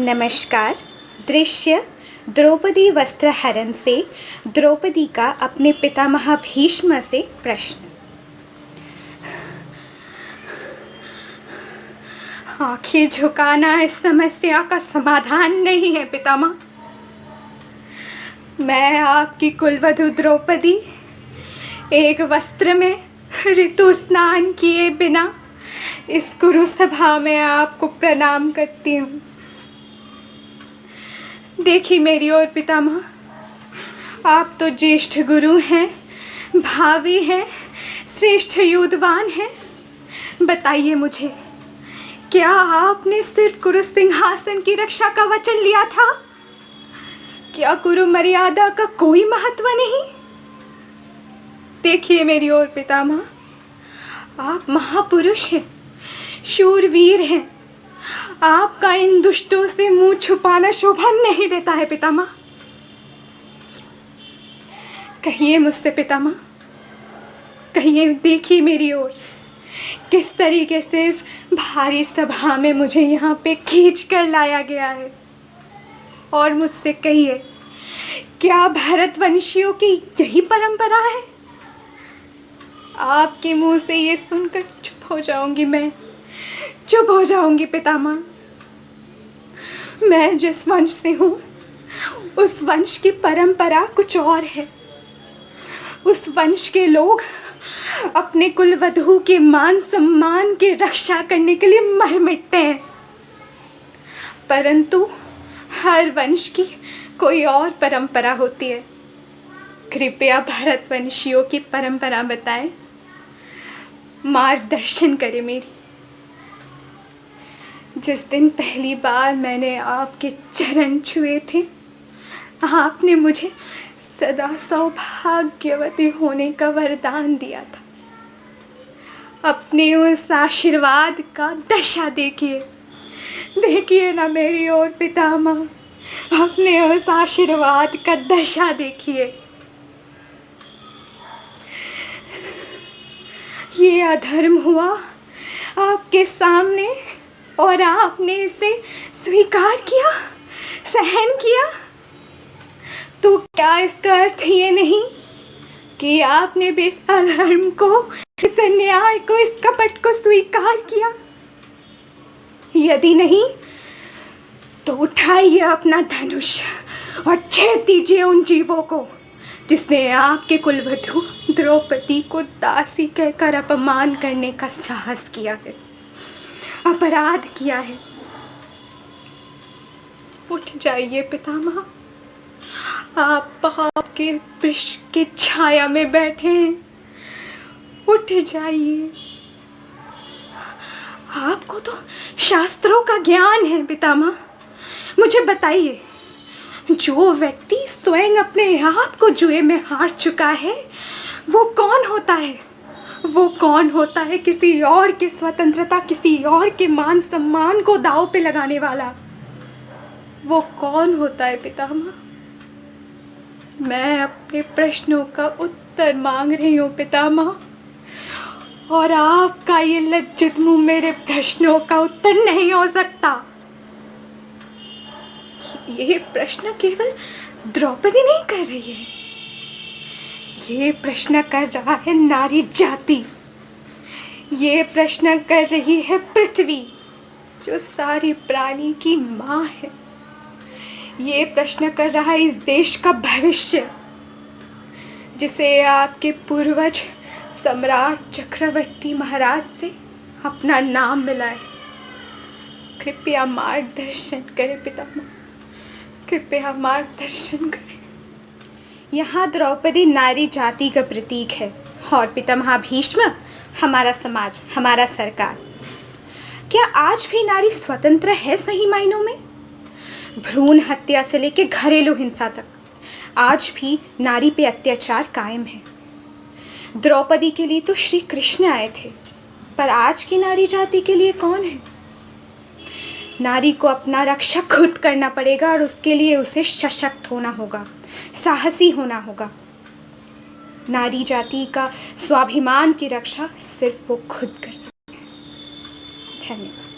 नमस्कार। दृश्य द्रौपदी वस्त्रहरण से द्रौपदी का अपने पितामह भीष्म से प्रश्न। आखिर झुकाना इस समस्या का समाधान नहीं है पितामह। मैं आपकी कुलवधू द्रौपदी एक वस्त्र में ऋतु स्नान किए बिना इस कुरु सभा में आपको प्रणाम करती हूँ। देखिए मेरी ओर पितामह, आप तो ज्येष्ठ गुरु हैं, भावी हैं, श्रेष्ठ युद्धवान हैं। बताइए मुझे, क्या आपने सिर्फ कुरु सिंहासन की रक्षा का वचन लिया था? क्या कुरु मर्यादा का कोई महत्व नहीं? देखिए मेरी ओर पितामह, आप महापुरुष हैं, शूरवीर हैं। आपका इन दुष्टों से मुंह छुपाना शोभा नहीं देता है पितामह। कहिए मुझसे पितामह, कहिए, देखिए मेरी ओर, किस तरीके से इस भारी सभा में मुझे यहाँ पे खींच कर लाया गया है। और मुझसे कहिए, क्या भरतवंशियों की यही परंपरा है? आपके मुंह से ये सुनकर चुप हो जाऊंगी, मैं चुप हो जाऊंगी पितामह। मैं जिस वंश से हूँ उस वंश की परंपरा कुछ और है। उस वंश के लोग अपने कुलवधू के मान सम्मान की रक्षा करने के लिए मर मिटते हैं, परंतु हर वंश की कोई और परंपरा होती है। कृपया भरतवंशियों की परंपरा बताएं, मार्गदर्शन करें मेरी। जिस दिन पहली बार मैंने आपके चरण छुए थे, आपने मुझे सदा सौभाग्यवती होने का वरदान दिया था। अपने उस आशीर्वाद का दशा देखिए, देखिए ना मेरी ओर पितामह, अपने उस आशीर्वाद का दशा देखिए। ये अधर्म हुआ आपके सामने और आपने इसे स्वीकार किया, सहन किया। तो क्या इसका अर्थ ये नहीं कि आपने भी इस अधर्म को, इस अन्याय को, इस कपट को स्वीकार किया? यदि नहीं तो उठाइए अपना धनुष और छेद दीजिए उन जीवों को जिसने आपके कुलवधू द्रौपदी को दासी कहकर अपमान करने का साहस किया है, अपराध किया है। उठ जाइए पितामह, आप पाप के वृक्ष की छाया में बैठे हैं। उठ जाइए। आपको तो शास्त्रों का ज्ञान है पितामह। मुझे बताइए, जो व्यक्ति स्वयं अपने आप को जुए में हार चुका है, वो कौन होता है? वो कौन होता है किसी और की स्वतंत्रता, किसी और के मान सम्मान को दांव पे लगाने वाला? वो कौन होता है पितामह? मैं अपने प्रश्नों का उत्तर मांग रही हूँ पितामह, और आपका ये लज्जित मुंह मेरे प्रश्नों का उत्तर नहीं हो सकता। ये प्रश्न केवल द्रौपदी नहीं कर रही है, ये प्रश्न कर रहा है नारी जाति। ये प्रश्न कर रही है पृथ्वी, जो सारी प्राणी की माँ है। ये प्रश्न कर रहा है इस देश का भविष्य, जिसे आपके पूर्वज सम्राट चक्रवर्ती महाराज से अपना नाम मिला है। कृपया मार्गदर्शन करें पितामह, कृपया मार्गदर्शन करें। यहाँ द्रौपदी नारी जाति का प्रतीक है और पितामह भीष्म हमारा समाज, हमारा सरकार। क्या आज भी नारी स्वतंत्र है सही मायनों में? भ्रूण हत्या से लेकर घरेलू हिंसा तक आज भी नारी पे अत्याचार कायम है। द्रौपदी के लिए तो श्री कृष्ण आए थे, पर आज की नारी जाति के लिए कौन है? नारी को अपना रक्षा खुद करना पड़ेगा और उसके लिए उसे सशक्त होना होगा, साहसी होना होगा। नारी जाति का स्वाभिमान की रक्षा सिर्फ वो खुद कर सकती है। धन्यवाद।